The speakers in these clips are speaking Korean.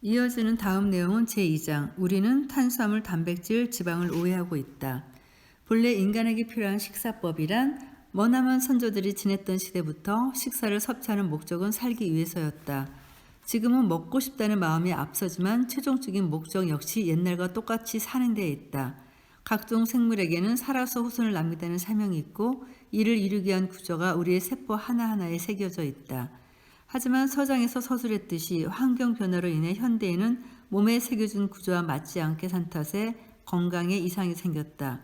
이어지는 다음 내용은 제2장. 우리는 탄수화물, 단백질, 지방을 오해하고 있다. 본래 인간에게 필요한 식사법이란 머나먼 선조들이 지냈던 시대부터 식사를 섭취하는 목적은 살기 위해서였다. 지금은 먹고 싶다는 마음이 앞서지만 최종적인 목적 역시 옛날과 똑같이 사는 데에 있다. 각종 생물에게는 살아서 후손을 남기다는 사명이 있고 이를 이루기 위한 구조가 우리의 세포 하나하나에 새겨져 있다. 하지만 서장에서 서술했듯이 환경 변화로 인해 현대인은 몸에 새겨진 구조와 맞지 않게 산 탓에 건강에 이상이 생겼다.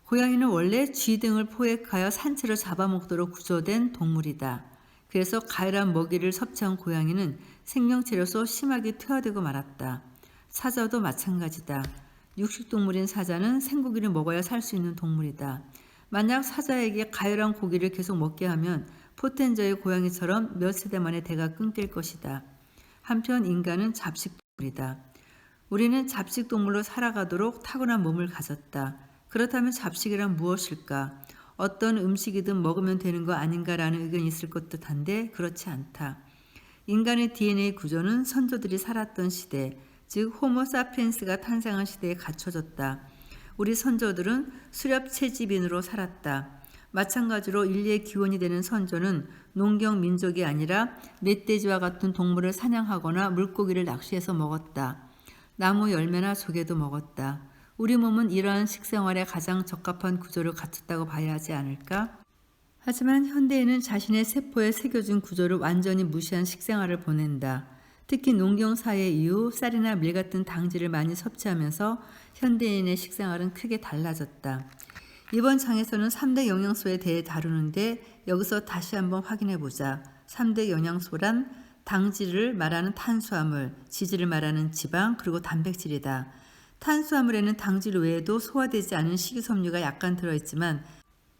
고양이는 원래 쥐 등을 포획하여 산채로 잡아먹도록 구조된 동물이다. 그래서 가열한 먹이를 섭취한 고양이는 생명체로서 심하게 퇴화되고 말았다. 사자도 마찬가지다. 육식동물인 사자는 생고기를 먹어야 살 수 있는 동물이다. 만약 사자에게 가열한 고기를 계속 먹게 하면 포텐저의 고양이처럼 몇 세대 만에 대가 끊길 것이다. 한편 인간은 잡식동물이다. 우리는 잡식동물로 살아가도록 타고난 몸을 가졌다. 그렇다면 잡식이란 무엇일까? 어떤 음식이든 먹으면 되는 거 아닌가라는 의견이 있을 것 듯한데 그렇지 않다. 인간의 DNA 구조는 선조들이 살았던 시대, 즉 호모사피엔스가 탄생한 시대에 갖춰졌다. 우리 선조들은 수렵 채집인으로 살았다. 마찬가지로 인류의 기원이 되는 선조는 농경 민족이 아니라 멧돼지와 같은 동물을 사냥하거나 물고기를 낚시해서 먹었다. 나무 열매나 조개도 먹었다. 우리 몸은 이러한 식생활에 가장 적합한 구조를 갖췄다고 봐야 하지 않을까? 하지만 현대인은 자신의 세포에 새겨진 구조를 완전히 무시한 식생활을 보낸다. 특히 농경 사회 이후 쌀이나 밀 같은 당질을 많이 섭취하면서 현대인의 식생활은 크게 달라졌다. 이번 장에서는 3대 영양소에 대해 다루는데 여기서 다시 한번 확인해 보자. 3대 영양소란 당질을 말하는 탄수화물, 지질을 말하는 지방, 그리고 단백질이다. 탄수화물에는 당질 외에도 소화되지 않은 식이섬유가 약간 들어있지만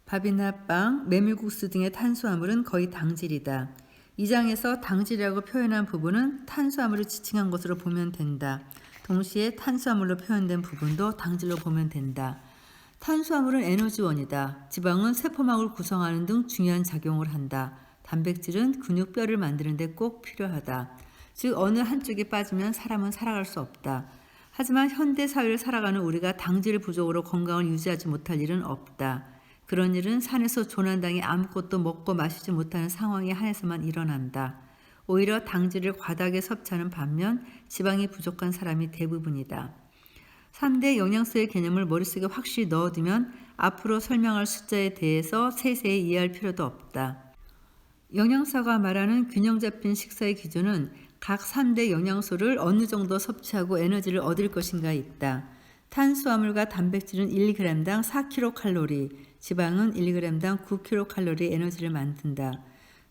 밥이나 빵, 메밀국수 등의 탄수화물은 거의 당질이다. 이 장에서 당질이라고 표현한 부분은 탄수화물을 지칭한 것으로 보면 된다. 동시에 탄수화물로 표현된 부분도 당질로 보면 된다. 탄수화물은 에너지원이다. 지방은 세포막을 구성하는 등 중요한 작용을 한다. 단백질은 근육뼈를 만드는 데 꼭 필요하다. 즉 어느 한쪽이 빠지면 사람은 살아갈 수 없다. 하지만 현대 사회를 살아가는 우리가 당질 부족으로 건강을 유지하지 못할 일은 없다. 그런 일은 산에서 조난당해 아무것도 먹고 마시지 못하는 상황에 한해서만 일어난다. 오히려 당질을 과다하게 섭취하는 반면 지방이 부족한 사람이 대부분이다. 3대 영양소의 개념을 머릿속에 확실히 넣어두면 앞으로 설명할 숫자에 대해서 세세히 이해할 필요도 없다. 영양사가 말하는 균형 잡힌 식사의 기준은 각 3대 영양소를 어느 정도 섭취하고 에너지를 얻을 것인가에 있다. 탄수화물과 단백질은 1g당 4kcal, 지방은 1g당 9kcal 에너지를 만든다.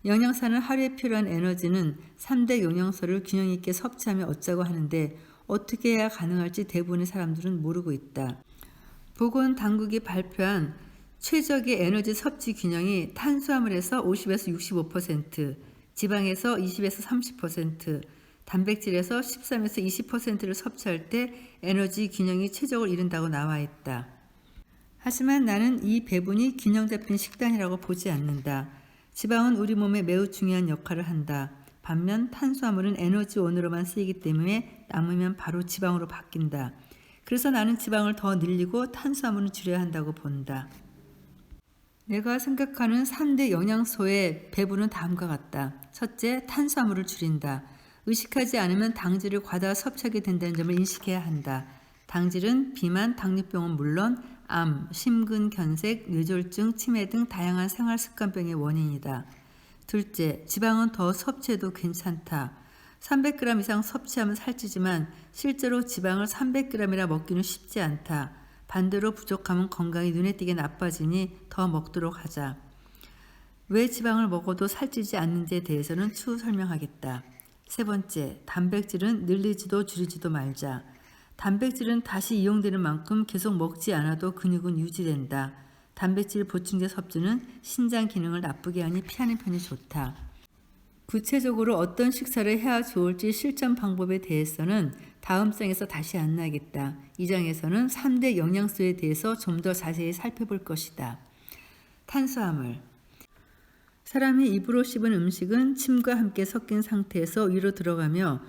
영양사는 하루에 필요한 에너지는 3대 영양소를 균형 있게 섭취하며 얻자고 하는데 어떻게 해야 가능할지 대부분의 사람들은 모르고 있다. 보건당국이 발표한 최적의 에너지 섭취 균형이 탄수화물에서 50에서 65%, 지방에서 20에서 30%, 단백질에서 13에서 20%를 섭취할 때 에너지 균형이 최적을 이룬다고 나와 있다. 하지만 나는 이 배분이 균형 잡힌 식단이라고 보지 않는다. 지방은 우리 몸에 매우 중요한 역할을 한다. 반면 탄수화물은 에너지원으로만 쓰이기 때문에 남으면 바로 지방으로 바뀐다. 그래서 나는 지방을 더 늘리고 탄수화물은 줄여야 한다고 본다. 내가 생각하는 3대 영양소의 배분은 다음과 같다. 첫째, 탄수화물을 줄인다. 의식하지 않으면 당질을 과다 섭취하게 된다는 점을 인식해야 한다. 당질은 비만, 당뇨병은 물론 암, 심근경색, 뇌졸중, 치매 등 다양한 생활습관병의 원인이다. 둘째, 지방은 더 섭취해도 괜찮다. 300g 이상 섭취하면 살찌지만 실제로 지방을 300g이나 먹기는 쉽지 않다. 반대로 부족하면 건강이 눈에 띄게 나빠지니 더 먹도록 하자. 왜 지방을 먹어도 살찌지 않는지에 대해서는 추후 설명하겠다. 세 번째, 단백질은 늘리지도 줄이지도 말자. 단백질은 다시 이용되는 만큼 계속 먹지 않아도 근육은 유지된다. 단백질 보충제 섭취는 신장 기능을 나쁘게 하니 피하는 편이 좋다. 구체적으로 어떤 식사를 해야 좋을지 실천 방법에 대해서는 다음 장에서 다시 안내하겠다. 이 장에서는 3대 영양소에 대해서 좀 더 자세히 살펴볼 것이다. 탄수화물. 사람이 입으로 씹은 음식은 침과 함께 섞인 상태에서 위로 들어가며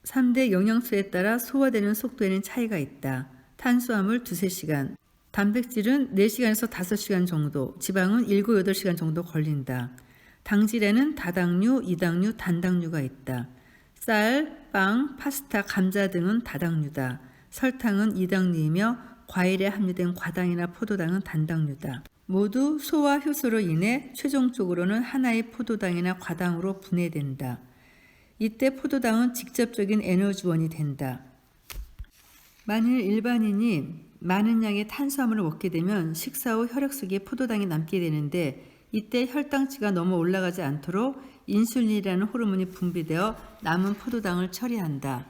3대 영양소에 따라 소화되는 속도에는 차이가 있다. 탄수화물 2-3시간, 단백질은 4시간에서 5시간 정도, 지방은 7-8시간 정도 걸린다. 당질에는 다당류, 이당류, 단당류가 있다. 쌀, 빵, 파스타, 감자 등은 다당류다. 설탕은 이당류이며 과일에 함유된 과당이나 포도당은 단당류다. 모두 소화 효소로 인해 최종적으로는 하나의 포도당이나 과당으로 분해된다. 이때 포도당은 직접적인 에너지원이 된다. 만일 일반인이 많은 양의 탄수화물을 먹게 되면 식사 후 혈액 속에 포도당이 남게 되는데 이때 혈당치가 너무 올라가지 않도록 인슐린이라는 호르몬이 분비되어 남은 포도당을 처리한다.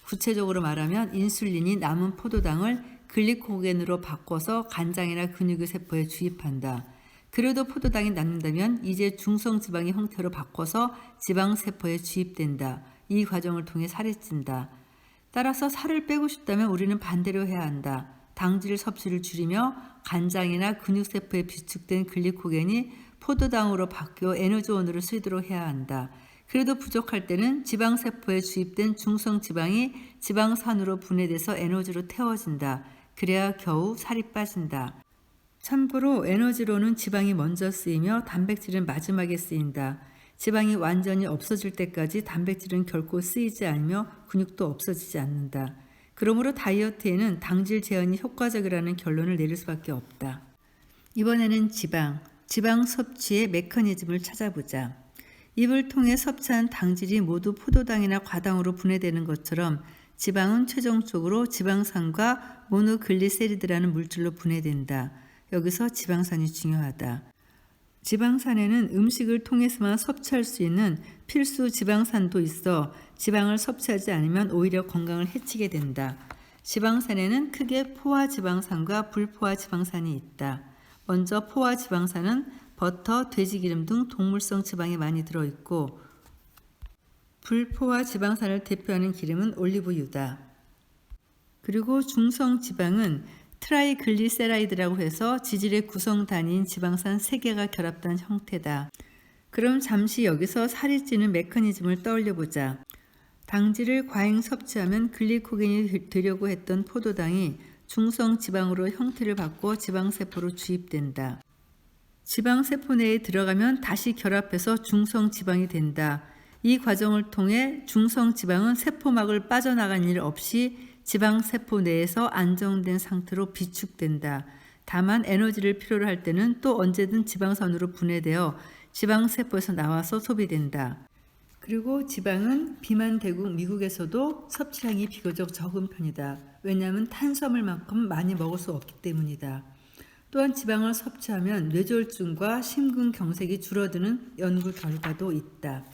구체적으로 말하면 인슐린이 남은 포도당을 글리코겐으로 바꿔서 간장이나 근육의 세포에 주입한다. 그래도 포도당이 남는다면 이제 중성지방의 형태로 바꿔서 지방세포에 주입된다. 이 과정을 통해 살이 찐다. 따라서 살을 빼고 싶다면 우리는 반대로 해야 한다. 당질 섭취를 줄이며 간장이나 근육세포에 비축된 글리코겐이 포도당으로 바뀌어 에너지원으로 쓰이도록 해야 한다. 그래도 부족할 때는 지방세포에 주입된 중성지방이 지방산으로 분해돼서 에너지로 태워진다. 그래야 겨우 살이 빠진다. 참고로 에너지로는 지방이 먼저 쓰이며 단백질은 마지막에 쓰인다. 지방이 완전히 없어질 때까지 단백질은 결코 쓰이지 않으며 근육도 없어지지 않는다. 그러므로 다이어트에는 당질 제한이 효과적이라는 결론을 내릴 수밖에 없다. 이번에는 지방 섭취의 메커니즘을 찾아보자. 입을 통해 섭취한 당질이 모두 포도당이나 과당으로 분해되는 것처럼 지방은 최종적으로 지방산과 모노글리세리드라는 물질로 분해된다. 여기서 지방산이 중요하다. 지방산에는 음식을 통해서만 섭취할 수 있는 필수 지방산도 있어 지방을 섭취하지 않으면 오히려 건강을 해치게 된다. 지방산에는 크게 포화지방산과 불포화지방산이 있다. 먼저 포화지방산은 버터, 돼지기름 등 동물성 지방이 많이 들어있고 불포화지방산을 대표하는 기름은 올리브유다. 그리고 중성지방은 트라이글리세라이드라고 해서 지질의 구성 단위인 지방산 3개가 결합된 형태다. 그럼 잠시 여기서 살이 찌는 메커니즘을 떠올려보자. 당질을 과잉 섭취하면 글리코겐이 되려고 했던 포도당이 중성지방으로 형태를 바꿔 지방세포로 주입된다. 지방세포 내에 들어가면 다시 결합해서 중성지방이 된다. 이 과정을 통해 중성지방은 세포막을 빠져나간 일 없이 지방세포 내에서 안정된 상태로 비축된다. 다만 에너지를 필요로 할 때는 또 언제든 지방산으로 분해되어 지방세포에서 나와서 소비된다. 그리고 지방은 비만 대국 미국에서도 섭취량이 비교적 적은 편이다. 왜냐하면 탄수화물만큼 많이 먹을 수 없기 때문이다. 또한 지방을 섭취하면 뇌졸중과 심근경색이 줄어드는 연구 결과도 있다.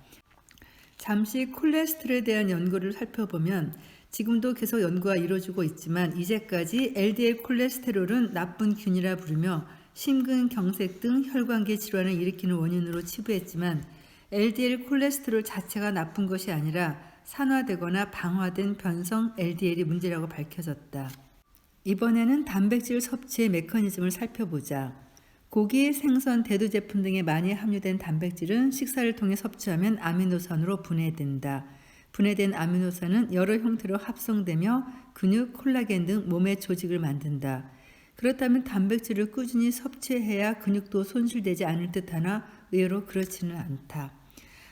잠시 콜레스테롤에 대한 연구를 살펴보면 지금도 계속 연구가 이루어지고 있지만 이제까지 LDL 콜레스테롤은 나쁜 균이라 부르며 심근경색 등 혈관계 질환을 일으키는 원인으로 치부했지만 LDL 콜레스테롤 자체가 나쁜 것이 아니라 산화되거나 방화된 변성 LDL이 문제라고 밝혀졌다. 이번에는 단백질 섭취의 메커니즘을 살펴보자. 고기, 생선, 대두 제품 등에 많이 함유된 단백질은 식사를 통해 섭취하면 아미노산으로 분해된다. 분해된 아미노산은 여러 형태로 합성되며 근육, 콜라겐 등 몸의 조직을 만든다. 그렇다면 단백질을 꾸준히 섭취해야 근육도 손실되지 않을 듯하나 의외로 그렇지는 않다.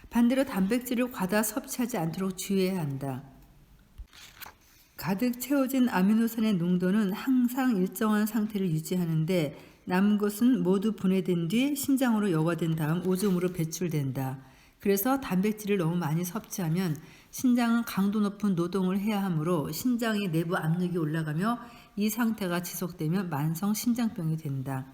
반대로 단백질을 과다 섭취하지 않도록 주의해야 한다. 가득 채워진 아미노산의 농도는 항상 일정한 상태를 유지하는데 남은 것은 모두 분해된 뒤 신장으로 여과된 다음 오줌으로 배출된다. 그래서 단백질을 너무 많이 섭취하면 신장은 강도 높은 노동을 해야 하므로 신장의 내부 압력이 올라가며 이 상태가 지속되면 만성 신장병이 된다.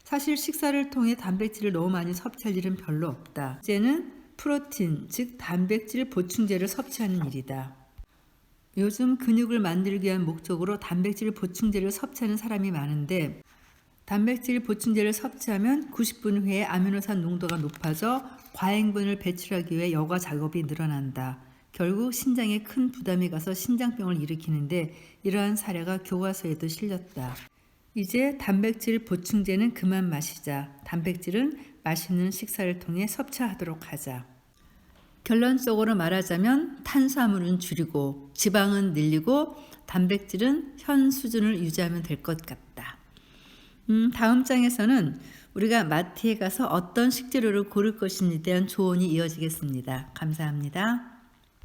사실 식사를 통해 단백질을 너무 많이 섭취할 일은 별로 없다. 이제는 프로틴, 즉 단백질 보충제를 섭취하는 일이다. 요즘 근육을 만들기 위한 목적으로 단백질 보충제를 섭취하는 사람이 많은데 단백질 보충제를 섭취하면 90분 후에 아미노산 농도가 높아져 과행분을 배출하기 위해 여과 작업이 늘어난다. 결국 신장에 큰 부담이 가서 신장병을 일으키는데 이러한 사례가 교과서에도 실렸다. 이제 단백질 보충제는 그만 마시자. 단백질은 맛있는 식사를 통해 섭취하도록 하자. 결론적으로 말하자면 탄수화물은 줄이고 지방은 늘리고 단백질은 현 수준을 유지하면 될 것 같다. 다음 장에서는 우리가 마트에 가서 어떤 식재료를 고를 것인지에 대한 조언이 이어지겠습니다. 감사합니다.